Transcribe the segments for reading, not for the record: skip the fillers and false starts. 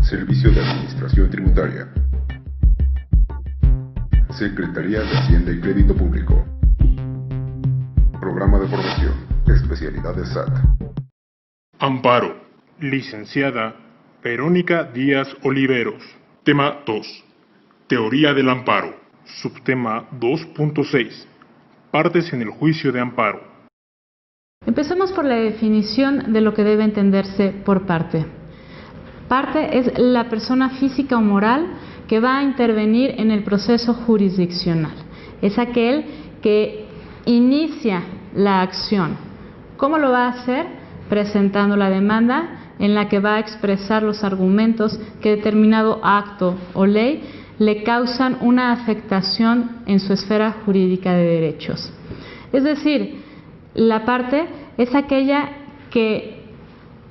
Servicio de Administración Tributaria. Secretaría de Hacienda y Crédito Público. Programa de formación. Especialidades SAT. Amparo. Licenciada Verónica Díaz Oliveros. Tema 2. Teoría del amparo. Subtema 2.6. Partes en el juicio de amparo. Empecemos por la definición de lo que debe entenderse por parte. Parte es la persona física o moral que va a intervenir en el proceso jurisdiccional. Es aquel que inicia la acción. ¿Cómo lo va a hacer? Presentando la demanda en la que va a expresar los argumentos que determinado acto o ley le causan una afectación en su esfera jurídica de derechos. Es decir, la parte es aquella que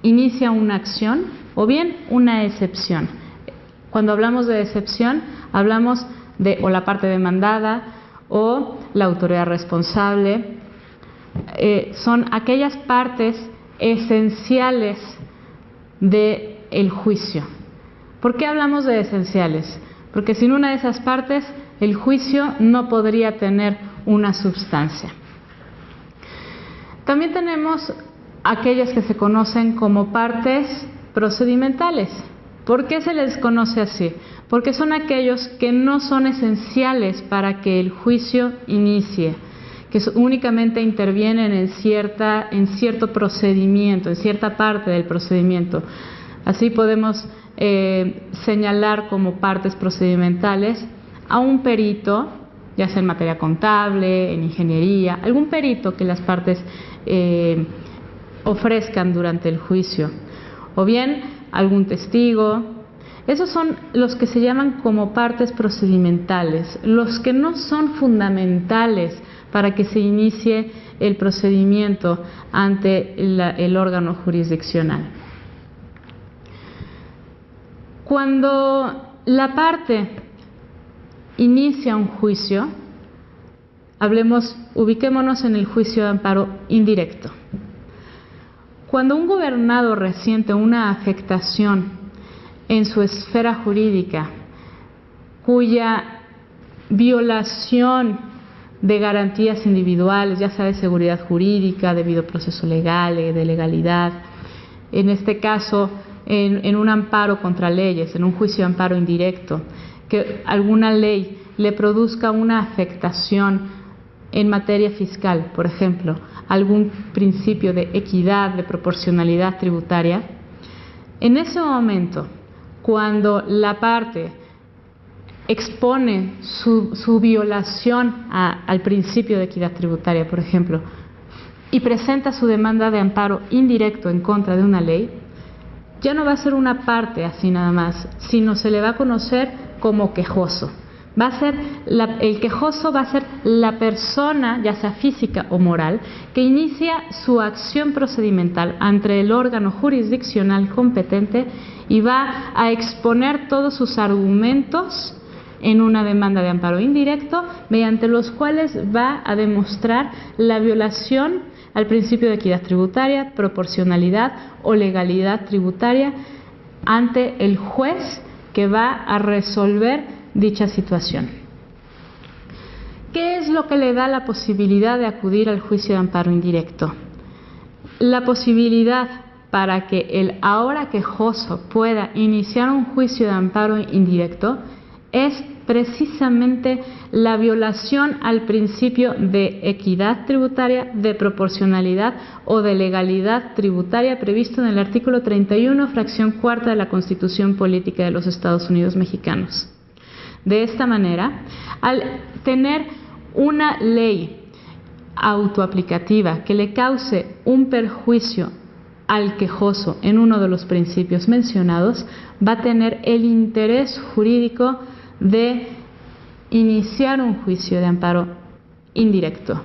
inicia una acción o bien una excepción. Cuando hablamos de excepción, hablamos de o la parte demandada o la autoridad responsable. Son aquellas partes esenciales del juicio. ¿Por qué hablamos de esenciales? Porque sin una de esas partes, el juicio no podría tener una sustancia. También tenemos aquellas que se conocen como partes procedimentales. ¿Por qué se les conoce así? Porque son aquellos que no son esenciales para que el juicio inicie, que únicamente intervienen en cierto procedimiento, en cierta parte del procedimiento. Así podemos señalar como partes procedimentales a un perito, ya sea en materia contable, en ingeniería, algún perito que las partes ofrezcan durante el juicio, o bien algún testigo. Esos son los que se llaman como partes procedimentales, los que no son fundamentales para que se inicie el procedimiento ante el órgano jurisdiccional. Cuando la parte inicia un juicio, ubiquémonos en el juicio de amparo indirecto. Cuando un gobernado resiente una afectación en su esfera jurídica, cuya violación de garantías individuales, ya sea de seguridad jurídica, debido proceso legal, de legalidad, en este caso en un amparo contra leyes, en un juicio de amparo indirecto, que alguna ley le produzca una afectación en materia fiscal, por ejemplo, algún principio de equidad, de proporcionalidad tributaria, en ese momento, cuando la parte expone su violación al principio de equidad tributaria, por ejemplo, y presenta su demanda de amparo indirecto en contra de una ley, ya no va a ser una parte así nada más, sino se le va a conocer como quejoso. El quejoso va a ser la persona, ya sea física o moral, que inicia su acción procedimental ante el órgano jurisdiccional competente y va a exponer todos sus argumentos en una demanda de amparo indirecto, mediante los cuales va a demostrar la violación al principio de equidad tributaria, proporcionalidad o legalidad tributaria ante el juez que va a resolver dicha situación. ¿Qué es lo que le da la posibilidad de acudir al juicio de amparo indirecto? La posibilidad para que el ahora quejoso pueda iniciar un juicio de amparo indirecto es precisamente la violación al principio de equidad tributaria, de proporcionalidad o de legalidad tributaria previsto en el artículo 31, fracción cuarta de la Constitución Política de los Estados Unidos Mexicanos. De esta manera, al tener una ley autoaplicativa que le cause un perjuicio al quejoso en uno de los principios mencionados, va a tener el interés jurídico de iniciar un juicio de amparo indirecto.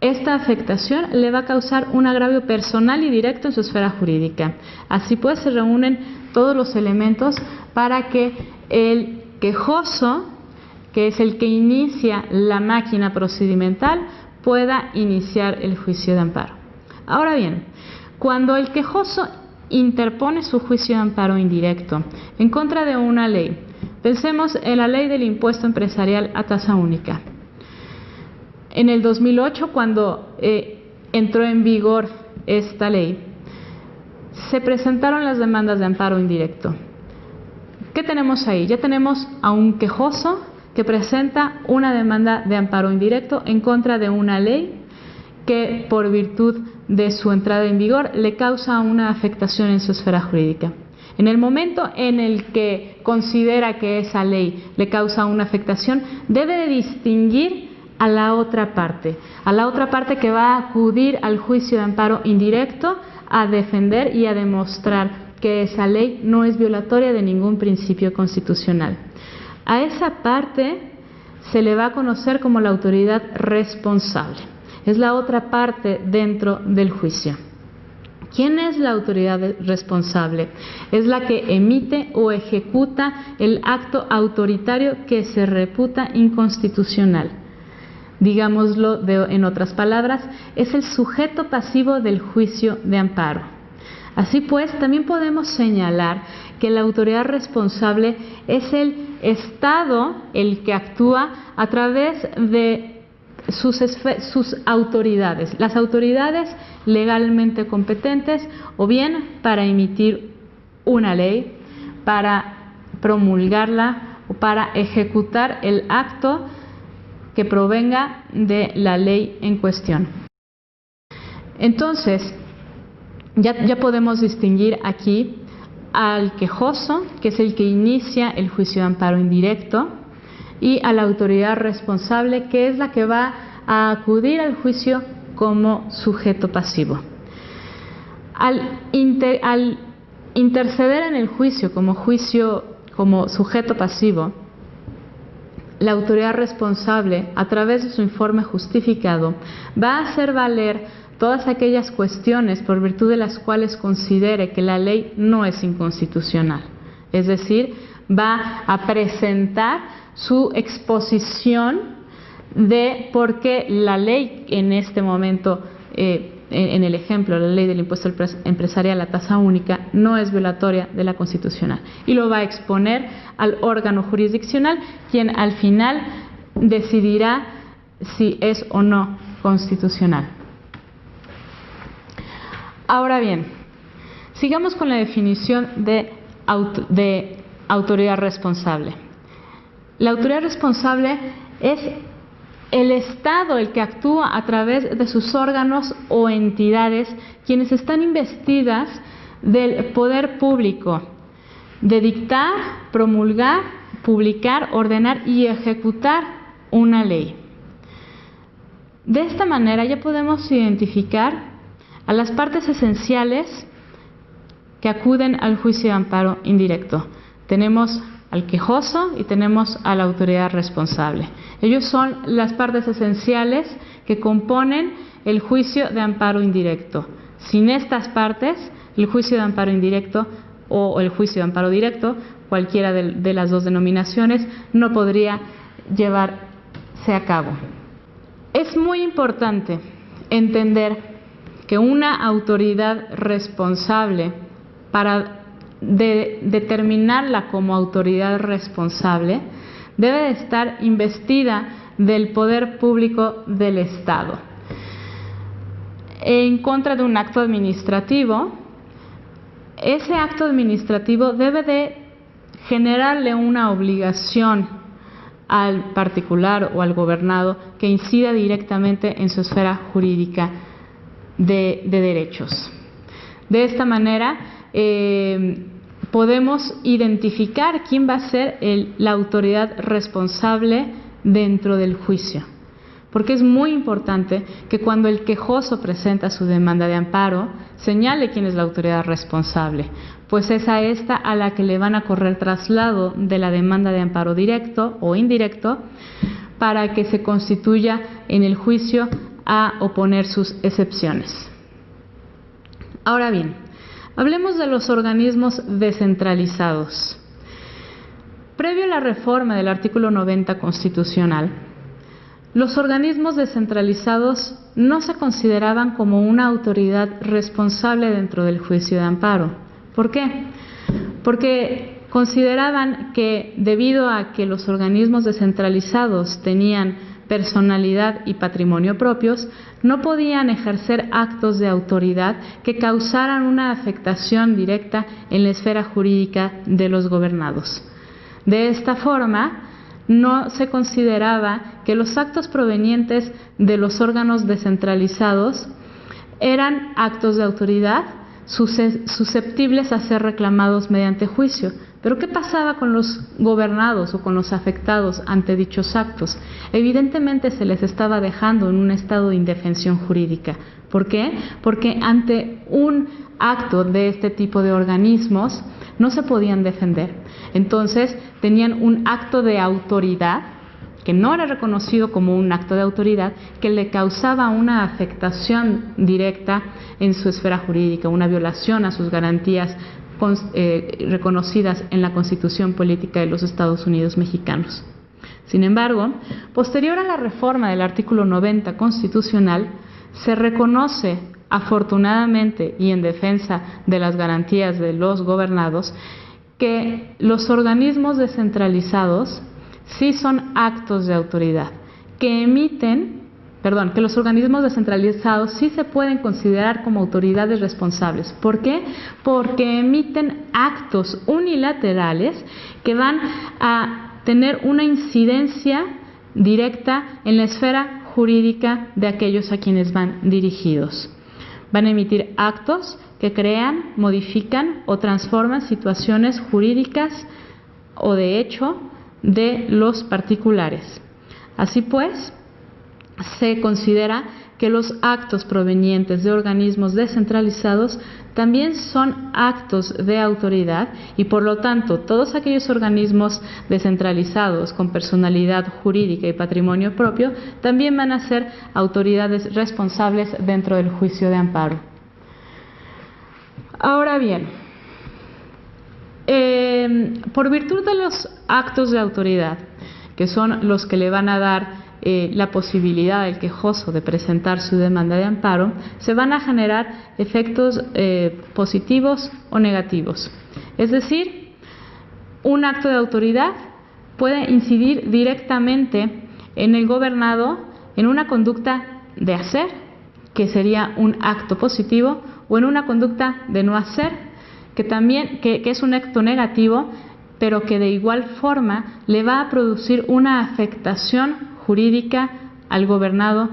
Esta afectación le va a causar un agravio personal y directo en su esfera jurídica. Así pues, se reúnen todos los elementos para que el quejoso, que es el que inicia la máquina procedimental, pueda iniciar el juicio de amparo. Ahora bien, cuando el quejoso interpone su juicio de amparo indirecto en contra de una ley. Pensemos en la ley del impuesto empresarial a tasa única. En el 2008, cuando entró en vigor esta ley, se presentaron las demandas de amparo indirecto. ¿Qué tenemos ahí? Ya tenemos a un quejoso que presenta una demanda de amparo indirecto en contra de una ley que, por virtud de su entrada en vigor, le causa una afectación en su esfera jurídica. En el momento en el que considera que esa ley le causa una afectación, debe de distinguir a la otra parte que va a acudir al juicio de amparo indirecto a defender y a demostrar que esa ley no es violatoria de ningún principio constitucional. A esa parte se le va a conocer como la autoridad responsable. Es la otra parte dentro del juicio. ¿Quién es la autoridad responsable? Es la que emite o ejecuta el acto autoritario que se reputa inconstitucional. Digámoslo en otras palabras, es el sujeto pasivo del juicio de amparo. Así pues, también podemos señalar que la autoridad responsable es el Estado el que actúa a través de sus autoridades, las autoridades legalmente competentes, o bien para emitir una ley, para promulgarla o para ejecutar el acto que provenga de la ley en cuestión. Entonces, ya podemos distinguir aquí al quejoso, que es el que inicia el juicio de amparo indirecto, y a la autoridad responsable, que es la que va a acudir al juicio como sujeto pasivo. Al interceder en el juicio como sujeto pasivo, la autoridad responsable, a través de su informe justificado, va a hacer valer todas aquellas cuestiones por virtud de las cuales considere que la ley no es inconstitucional. Es decir, va a presentar su exposición de por qué la ley en este momento, en el ejemplo, la ley del impuesto empresarial a tasa única, no es violatoria de la constitucional. Y lo va a exponer al órgano jurisdiccional, quien al final decidirá si es o no constitucional. Ahora bien, sigamos con la definición de autoridad responsable. La autoridad responsable es el Estado el que actúa a través de sus órganos o entidades, quienes están investidas del poder público, de dictar, promulgar, publicar, ordenar y ejecutar una ley. De esta manera ya podemos identificar a las partes esenciales que acuden al juicio de amparo indirecto. Tenemos al quejoso y tenemos a la autoridad responsable. Ellos son las partes esenciales que componen el juicio de amparo indirecto. Sin estas partes, el juicio de amparo indirecto o el juicio de amparo directo, cualquiera de las dos denominaciones, no podría llevarse a cabo. Es muy importante entender que una autoridad responsable, para determinarla como autoridad responsable, debe de estar investida del poder público del Estado. En contra de un acto administrativo, ese acto administrativo debe de generarle una obligación al particular o al gobernado que incida directamente en su esfera jurídica de derechos. De esta manera podemos identificar quién va a ser la autoridad responsable dentro del juicio, porque es muy importante que cuando el quejoso presenta su demanda de amparo señale quién es la autoridad responsable, pues es a esta a la que le van a correr traslado de la demanda de amparo directo o indirecto para que se constituya en el juicio a oponer sus excepciones. Ahora bien, hablemos de los organismos descentralizados. Previo a la reforma del artículo 90 constitucional, Los organismos descentralizados no se consideraban como una autoridad responsable dentro del juicio de amparo. ¿Por qué? Porque consideraban que debido a que los organismos descentralizados tenían personalidad y patrimonio propios, no podían ejercer actos de autoridad que causaran una afectación directa en la esfera jurídica de los gobernados. De esta forma, no se consideraba que los actos provenientes de los órganos descentralizados eran actos de autoridad susceptibles a ser reclamados mediante juicio. Pero ¿qué pasaba con los gobernados o con los afectados ante dichos actos? Evidentemente se les estaba dejando en un estado de indefensión jurídica. ¿Por qué? Porque ante un acto de este tipo de organismos no se podían defender. Entonces tenían un acto de autoridad que no era reconocido como un acto de autoridad, que le causaba una afectación directa en su esfera jurídica, una violación a sus garantías reconocidas en la Constitución Política de los Estados Unidos Mexicanos. Sin embargo, posterior a la reforma del artículo 90 constitucional, se reconoce afortunadamente y en defensa de las garantías de los gobernados que los organismos descentralizados sí son actos de autoridad, que los organismos descentralizados sí se pueden considerar como autoridades responsables. ¿Por qué? Porque emiten actos unilaterales que van a tener una incidencia directa en la esfera jurídica de aquellos a quienes van dirigidos. Van a emitir actos que crean, modifican o transforman situaciones jurídicas o de hecho de los particulares. Así pues, se considera que los actos provenientes de organismos descentralizados también son actos de autoridad y por lo tanto todos aquellos organismos descentralizados con personalidad jurídica y patrimonio propio también van a ser autoridades responsables dentro del juicio de amparo. Ahora bien, por virtud de los actos de autoridad, que son los que le van a dar la posibilidad al quejoso de presentar su demanda de amparo, se van a generar efectos positivos o negativos. Es decir, un acto de autoridad puede incidir directamente en el gobernado en una conducta de hacer, que sería un acto positivo, o en una conducta de no hacer, que es un acto negativo, pero que de igual forma le va a producir una afectación jurídica al gobernado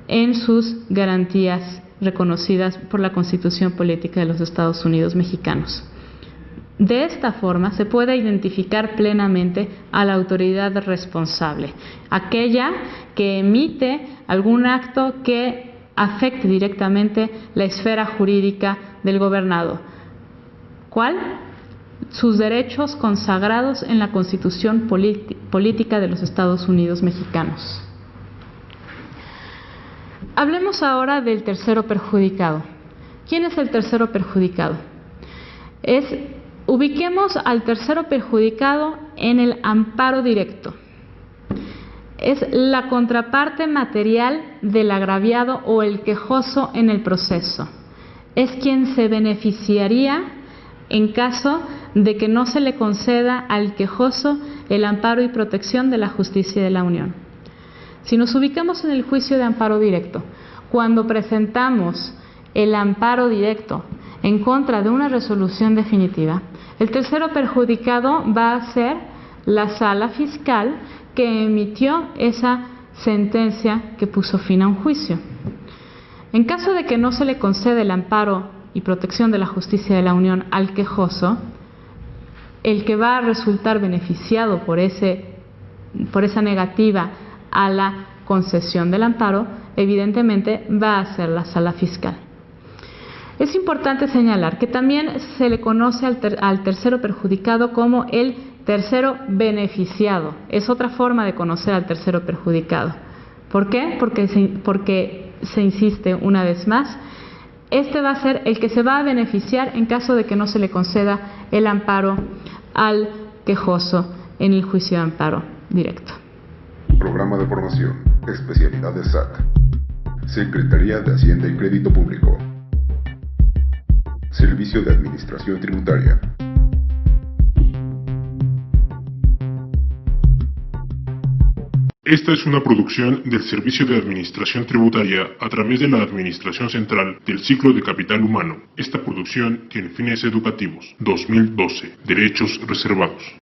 en sus garantías reconocidas por la Constitución Política de los Estados Unidos Mexicanos. De esta forma se puede identificar plenamente a la autoridad responsable, aquella que emite algún acto que afecte directamente la esfera jurídica del gobernado. ¿Cuál? Sus derechos consagrados en la Constitución Política de los Estados Unidos Mexicanos. Hablemos ahora del tercero perjudicado. ¿Quién es el tercero perjudicado? Ubiquemos al tercero perjudicado en el amparo directo. Es la contraparte material del agraviado o el quejoso en el proceso. Es quien se beneficiaría en caso de que no se le conceda al quejoso el amparo y protección de la justicia de la Unión. Si nos ubicamos en el juicio de amparo directo, cuando presentamos el amparo directo en contra de una resolución definitiva, el tercero perjudicado va a ser la sala fiscal que emitió esa sentencia que puso fin a un juicio. En caso de que no se le conceda el amparo y protección de la justicia de la Unión al quejoso, el que va a resultar beneficiado por esa negativa a la concesión del amparo, evidentemente va a ser la sala fiscal. Es importante señalar que también se le conoce al tercero perjudicado como el tercero beneficiado. Es otra forma de conocer al tercero perjudicado. ¿Por qué? Porque se insiste una vez más, este va a ser el que se va a beneficiar en caso de que no se le conceda el amparo al quejoso en el juicio de amparo directo. Programa de formación, Especialidades SAT. Secretaría de Hacienda y Crédito Público. Servicio de Administración Tributaria. Esta es una producción del Servicio de Administración Tributaria a través de la Administración Central del Ciclo de Capital Humano. Esta producción tiene fines educativos. 2012. Derechos reservados.